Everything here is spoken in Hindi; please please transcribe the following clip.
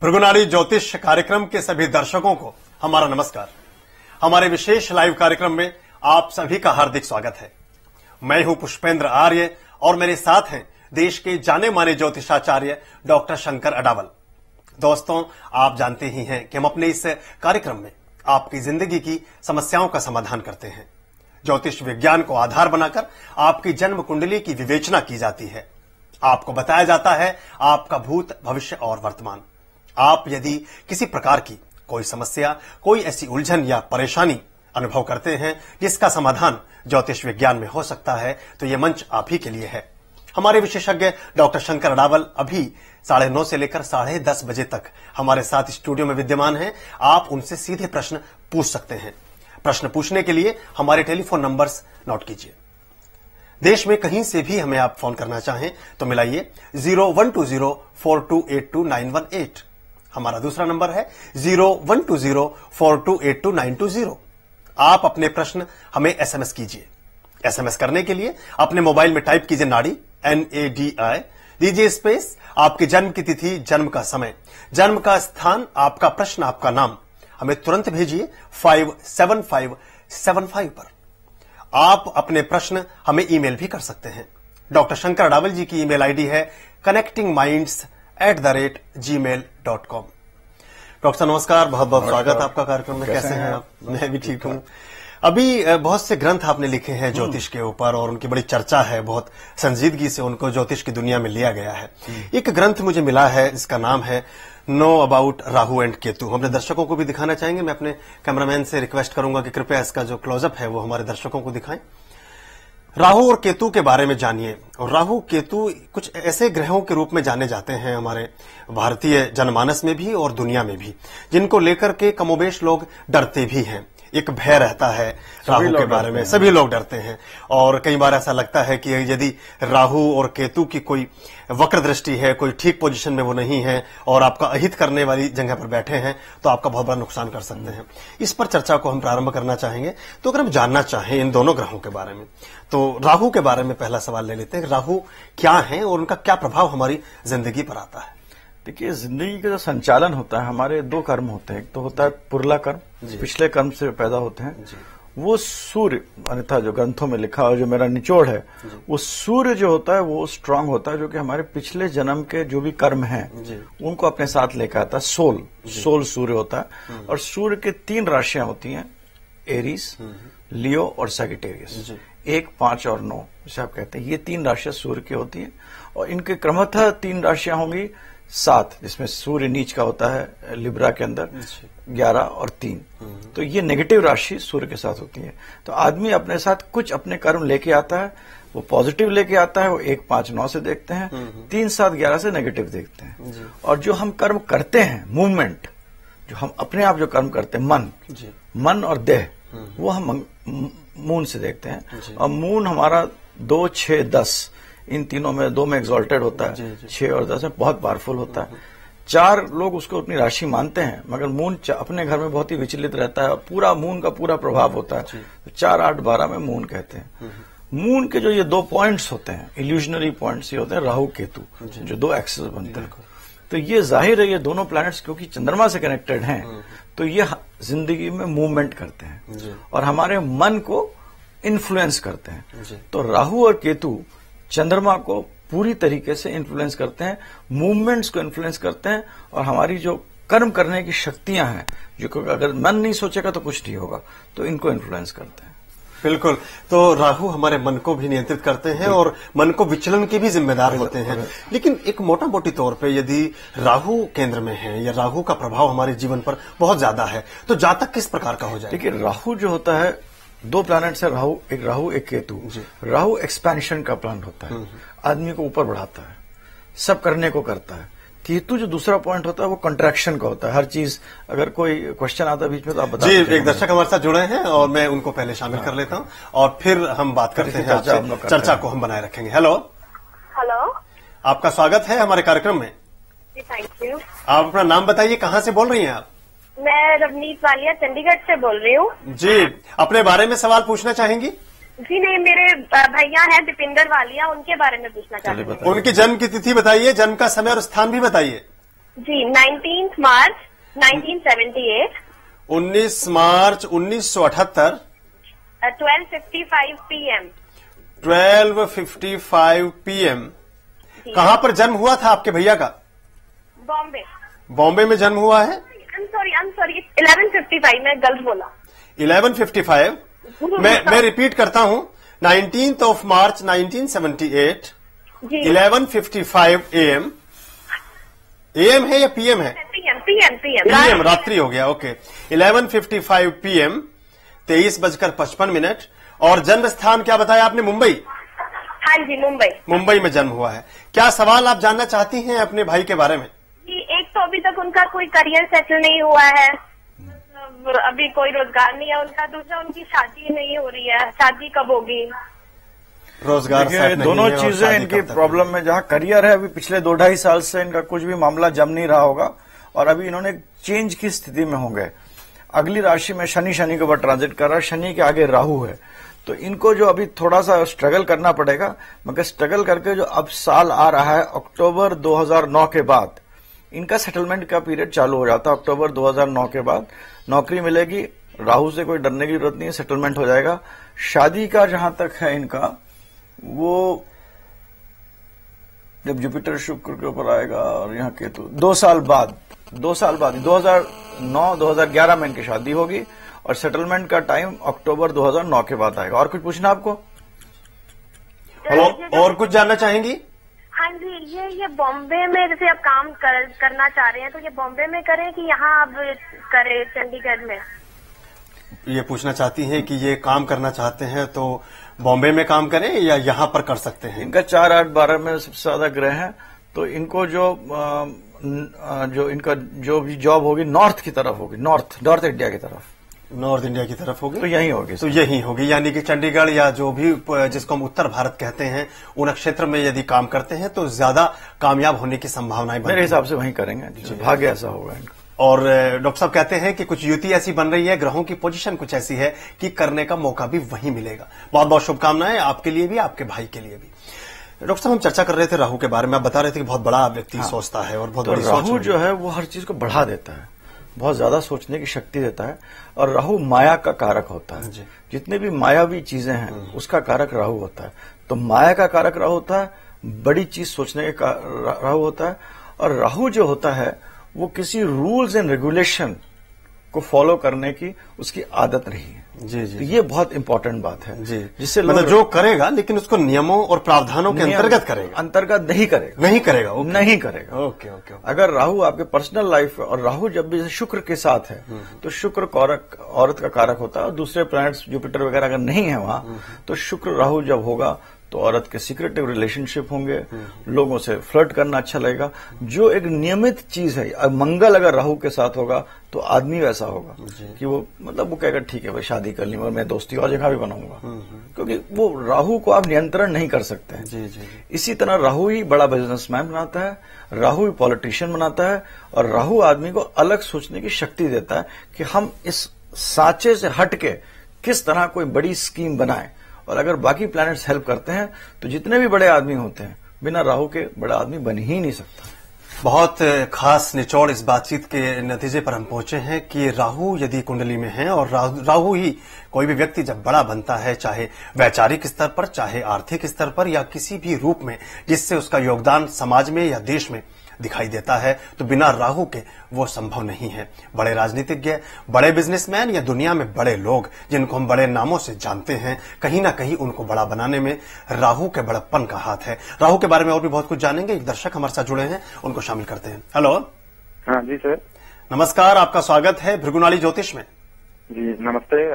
भृगुनाड़ी ज्योतिष कार्यक्रम के सभी दर्शकों को हमारा नमस्कार। हमारे विशेष लाइव कार्यक्रम में आप सभी का हार्दिक स्वागत है। मैं हूं पुष्पेंद्र आर्य और मेरे साथ हैं देश के जाने माने ज्योतिषाचार्य डॉक्टर शंकर अडावल। दोस्तों, आप जानते ही हैं कि हम अपने इस कार्यक्रम में आपकी जिंदगी की समस्याओं का समाधान करते हैं। ज्योतिष विज्ञान को आधार बनाकर आपकी जन्म कुंडली की विवेचना की जाती है। आपको बताया जाता है आपका भूत, भविष्य और वर्तमान। आप यदि किसी प्रकार की कोई समस्या, कोई ऐसी उलझन या परेशानी अनुभव करते हैं जिसका समाधान ज्योतिष विज्ञान में हो सकता है, तो यह मंच आप ही के लिए है। हमारे विशेषज्ञ डॉक्टर शंकर अडावल अभी 9:30 से लेकर 10:30 बजे तक हमारे साथ स्टूडियो में विद्यमान हैं। आप उनसे सीधे प्रश्न पूछ सकते हैं। प्रश्न पूछने के लिए हमारे टेलीफोन नंबर्स नोट कीजिए। देश में कहीं से भी हमें आप फोन करना चाहें तो मिलाइए 012042829118। हमारा दूसरा नंबर है 012042829220। आप अपने प्रश्न हमें एसएमएस कीजिए। एसएमएस करने के लिए अपने मोबाइल में टाइप कीजिए नाड़ी NADI, दीजिए स्पेस, आपकी जन्म की तिथि, जन्म का समय, जन्म का स्थान, आपका प्रश्न, आपका नाम। हमें तुरंत भेजिए 57575 पर। आप अपने प्रश्न हमें ईमेल भी कर सकते हैं। डॉक्टर शंकर अडावल जी की ईमेल आईडी है connectingminds@gmail.com। डॉक्टर नमस्कार, बहुत बहुत स्वागत आपका कार्यक्रम में। कैसे हैं आप? मैं भी ठीक हूं। अभी बहुत से ग्रंथ आपने लिखे हैं ज्योतिष के ऊपर और उनकी बड़ी चर्चा है, बहुत संजीदगी से उनको ज्योतिष की दुनिया में लिया गया है। एक ग्रंथ मुझे मिला है जिसका नाम है know about Rahu and Ketu. हम अपने दर्शकों को भी दिखाना चाहेंगे। मैं अपने कैमरामैन से रिक्वेस्ट करूंगा कि कृपया इसका जो क्लोजअप है वो हमारे दर्शकों को दिखाएं। राहु और केतु के बारे में जानिए। और राहु केतु कुछ ऐसे ग्रहों के रूप में जाने जाते हैं हमारे भारतीय जनमानस में भी और दुनिया में भी, जिनको लेकर के कमोबेश लोग डरते भी हैं। एक भय रहता है राहु के बारे में, सभी लोग डरते हैं। और कई बार ऐसा लगता है कि यदि राहु और केतु की कोई वक्र दृष्टि है, कोई ठीक पोजीशन में वो नहीं है और आपका अहित करने वाली जगह पर बैठे हैं, तो आपका बहुत बड़ा नुकसान कर सकते हैं। इस पर चर्चा को हम प्रारंभ करना चाहेंगे। तो अगर हम जानना चाहें इन दोनों ग्रहों के बारे में, तो राहु के बारे में पहला सवाल ले लेते हैं। राहु क्या है और उनका क्या प्रभाव हमारी जिंदगी पर आता है? देखिए, जिंदगी का जो संचालन होता है, हमारे दो कर्म होते हैं। एक तो होता है पुरला कर्म, पिछले कर्म से पैदा होते हैं। वो सूर्य, अन्यथा जो ग्रंथों में लिखा और जो मेरा निचोड़ है, वो सूर्य जो होता है वो स्ट्रांग होता है, जो कि हमारे पिछले जन्म के जो भी कर्म हैं उनको अपने साथ लेकर आता है। सोल सूर्य होता है। और सूर्य के 3 राशियां होती हैं, एरीज, लियो और सैजिटेरियस। 1, 5 और 9 जिसे आप कहते हैं, ये 3 राशियां सूर्य की होती हैं। और इनके क्रमतः 3 राशियां होंगी 7, जिसमें सूर्य नीच का होता है लिब्रा के अंदर 11 और 3। तो ये नेगेटिव राशि सूर्य के साथ होती है। तो आदमी अपने साथ कुछ अपने कर्म लेके आता है, वो पॉजिटिव लेके आता है, वो 1, 5, 9 से देखते हैं, 3, 7, 11 से नेगेटिव देखते हैं। और जो हम कर्म करते हैं, मूवमेंट, जो हम अपने आप जो कर्म करते हैं, मन और देह, वो हम मून से देखते हैं। और मून हमारा 2, 6, 10 इन तीनों में 2 में एक्सॉल्टेड होता है, 6 और 10 में बहुत पावरफुल होता है। 4 लोग उसको अपनी राशि मानते हैं, मगर मून अपने घर में बहुत ही विचलित रहता है। पूरा मून का पूरा प्रभाव होता है। तो 4, 8, 12 में मून कहते हैं। मून के जो ये 2 पॉइंट्स होते हैं, इल्यूजनरी पॉइंट्स, ये होते हैं राहु केतु, जो 2 एक्सेस बनते हैं। तो ये जाहिर है, ये दोनों प्लैनेट्स क्योंकि चंद्रमा से कनेक्टेड हैं, तो ये जिंदगी में मूवमेंट करते हैं और हमारे मन को इन्फ्लुएंस करते हैं। तो राहु और केतु चंद्रमा को पूरी तरीके से इन्फ्लुएंस करते हैं, मूवमेंट्स को इन्फ्लुएंस करते हैं। और हमारी जो कर्म करने की शक्तियां हैं, जो अगर मन नहीं सोचेगा तो कुछ नहीं होगा, तो इनको इन्फ्लुएंस करते हैं। बिल्कुल। तो राहु हमारे मन को भी नियंत्रित करते हैं और मन को विचलन के भी जिम्मेदार होते हैं। लेकिन एक मोटा मोटी तौर पे यदि राहु केंद्र में है या राहु का प्रभाव हमारे जीवन पर बहुत ज्यादा है, तो जातक किस प्रकार का हो जाए? देखिए, राहु जो होता है, 2 प्लैनेट्स है, राहु एक केतु। राहु एक्सपेंशन का प्लान होता है, आदमी को ऊपर बढ़ाता है, सब करने को करता है। केतु जो दूसरा पॉइंट होता है वो कंट्रैक्शन का होता है। हर चीज, अगर कोई क्वेश्चन आता है बीच में तो आप बता। जी, एक दर्शक हमारे साथ जुड़े हैं और मैं उनको पहले शामिल कर लेता हूं और फिर हम बात करते हैं। चर्चा को हम बनाए रखेंगे। हेलो, आपका स्वागत है हमारे कार्यक्रम में। Thank you. आप अपना नाम बताइए, कहाँ से बोल रही हैं आप? मैं रवनीत वालिया चंडीगढ़ से बोल रही हूँ। जी, अपने बारे में सवाल पूछना चाहेंगी? जी नहीं, मेरे भैया हैं दीपिंदर वालिया, उनके बारे में पूछना चाहती हूँ। उनकी जन्म की तिथि बताइए, जन्म का समय और स्थान भी बताइए। जी 19 मार्च 1978 19 मार्च 1978 12:55 PM 12:55 PM। कहाँ पर जन्म हुआ था आपके भैया का? बॉम्बे। बॉम्बे में जन्म हुआ है। I'm sorry 11:55 मैं गलत बोला। 11:55 मैं रिपीट करता हूँ 19 मार्च 1978 जी 11:55 AM। AM है या PM है? PM रात्रि हो गया। ओके 11:55 PM 23:55 और जन्म स्थान क्या बताया आपने? मुंबई। हाँ जी मुंबई में जन्म हुआ है। क्या सवाल आप जानना चाहती हैं अपने भाई के बारे में? जी एक तो अभी तक उनका कोई करियर सेटल नहीं हुआ है, अभी कोई रोजगार नहीं है उनका। दूसरा उनकी शादी नहीं हो रही है, शादी कब होगी? रोजगार सेट नहीं दोनों है चीजें इनकी प्रॉब्लम में। जहां करियर है अभी पिछले 2-2.5 साल से इनका कुछ भी मामला जम नहीं रहा होगा और अभी इन्होंने चेंज की स्थिति में होंगे। अगली राशि में शनि के ऊपर ट्रांजिट कर रहा है, शनि के आगे राहु है, तो इनको जो अभी थोड़ा सा स्ट्रगल करना पड़ेगा। मगर स्ट्रगल करके जो अब साल आ रहा है अक्टूबर 2009 के बाद इनका सेटलमेंट का पीरियड चालू हो जाता है। अक्टूबर 2009 के बाद नौकरी मिलेगी, राहु से कोई डरने की जरूरत नहीं है, सेटलमेंट हो जाएगा। शादी का जहां तक है इनका, वो जब जुपिटर शुक्र के ऊपर आएगा और यहाँ केतु 2 साल बाद 2009-2011 में इनकी शादी होगी और सेटलमेंट का टाइम अक्टूबर 2009 के बाद आएगा। और कुछ पूछना आपको? और कुछ जानना चाहेंगी? हाँ जी ये बॉम्बे में जैसे आप काम करना चाह रहे हैं तो ये बॉम्बे में करें कि यहाँ आप करें चंडीगढ़ में? ये पूछना चाहती हैं कि ये काम करना चाहते हैं तो बॉम्बे में काम करें या यहाँ पर कर सकते हैं? इनका 4, 8, 12 में सबसे ज्यादा ग्रह है, तो इनको जो इनका जो भी जॉब होगी नॉर्थ की तरफ होगी, नॉर्थ इंडिया की तरफ, नॉर्थ इंडिया की तरफ होगी, तो यही होगी। तो यही होगी, यानी कि चंडीगढ़ या जो भी जिसको हम उत्तर भारत कहते हैं उन क्षेत्र में यदि काम करते हैं तो ज्यादा कामयाब होने की संभावनाएं मेरे हिसाब से वहीं करेंगे, भाग्य ऐसा होगा इनका। और डॉक्टर साहब कहते हैं कि कुछ युति ऐसी बन रही है, ग्रहों की पोजीशन कुछ ऐसी है कि करने का मौका भी वहीं मिलेगा। बहुत बहुत शुभकामनाएं आपके लिए भी, आपके भाई के लिए भी। डॉक्टर साहब हम चर्चा कर रहे थे राहु के बारे में, आप बता रहे थे कि बहुत बड़ा व्यक्ति सोचता है और बहुत बड़ी सोच। राहु जो है वो हर चीज को बढ़ा देता है, बहुत ज्यादा सोचने की शक्ति देता है और राहु माया का कारक होता है। जितने भी मायावी चीजें हैं उसका कारक राहु होता है। तो माया का कारक राहु होता है, बड़ी चीज सोचने का राहु होता है। और राहु जो होता है वो किसी रूल्स एंड रेगुलेशन को फॉलो करने की उसकी आदत नहीं है। जी जी, तो ये बहुत इंपॉर्टेंट बात है जी, जिससे मतलब जो करेगा लेकिन उसको नियमों और प्रावधानों के अंतर्गत करेगा, अंतर्गत नहीं करेगा, नहीं करेगा। ओके। अगर राहु आपके पर्सनल लाइफ और राहु जब भी शुक्र के साथ है तो शुक्र औरत का कारक होता है और दूसरे प्लैनेट्स जुपिटर वगैरह अगर नहीं है वहां तो शुक्र राहु जब होगा तो औरत के सीक्रेटिव रिलेशनशिप होंगे, लोगों से फ्लर्ट करना अच्छा लगेगा, जो एक नियमित चीज है। मंगल अगर राहु के साथ होगा तो आदमी वैसा होगा कि वो मतलब वो कहेगा ठीक है भाई शादी कर ली और मैं दोस्ती और जगह भी बनाऊंगा, क्योंकि वो राहु को आप नियंत्रण नहीं कर सकते हैं। जी। इसी तरह राहु ही बड़ा बिजनेसमैन बनाता है, राहु ही पॉलिटिशियन बनाता है और राहु आदमी को अलग सोचने की शक्ति देता है कि हम इस साँचे से हट के किस तरह कोई बड़ी स्कीम बनाएं। और अगर बाकी प्लैनेट्स हेल्प करते हैं तो जितने भी बड़े आदमी होते हैं बिना राहु के बड़ा आदमी बन ही नहीं सकता। बहुत खास निचोड़ इस बातचीत के नतीजे पर हम पहुंचे हैं कि राहु यदि कुंडली में है और राहु ही कोई भी व्यक्ति जब बड़ा बनता है, चाहे वैचारिक स्तर पर, चाहे आर्थिक स्तर पर या किसी भी रूप में जिससे उसका योगदान समाज में या देश में दिखाई देता है, तो बिना राहु के वो संभव नहीं है। बड़े राजनीतिज्ञ, बड़े बिजनेसमैन या दुनिया में बड़े लोग जिनको हम बड़े नामों से जानते हैं, कहीं ना कहीं उनको बड़ा बनाने में राहु के बड़प्पन का हाथ है। राहु के बारे में और भी बहुत कुछ जानेंगे। एक दर्शक हमारे साथ जुड़े हैं, उनको शामिल करते हैं। हेलो। हाँ जी सर। नमस्कार, आपका स्वागत है भृगुनाली ज्योतिष में। जी नमस्ते।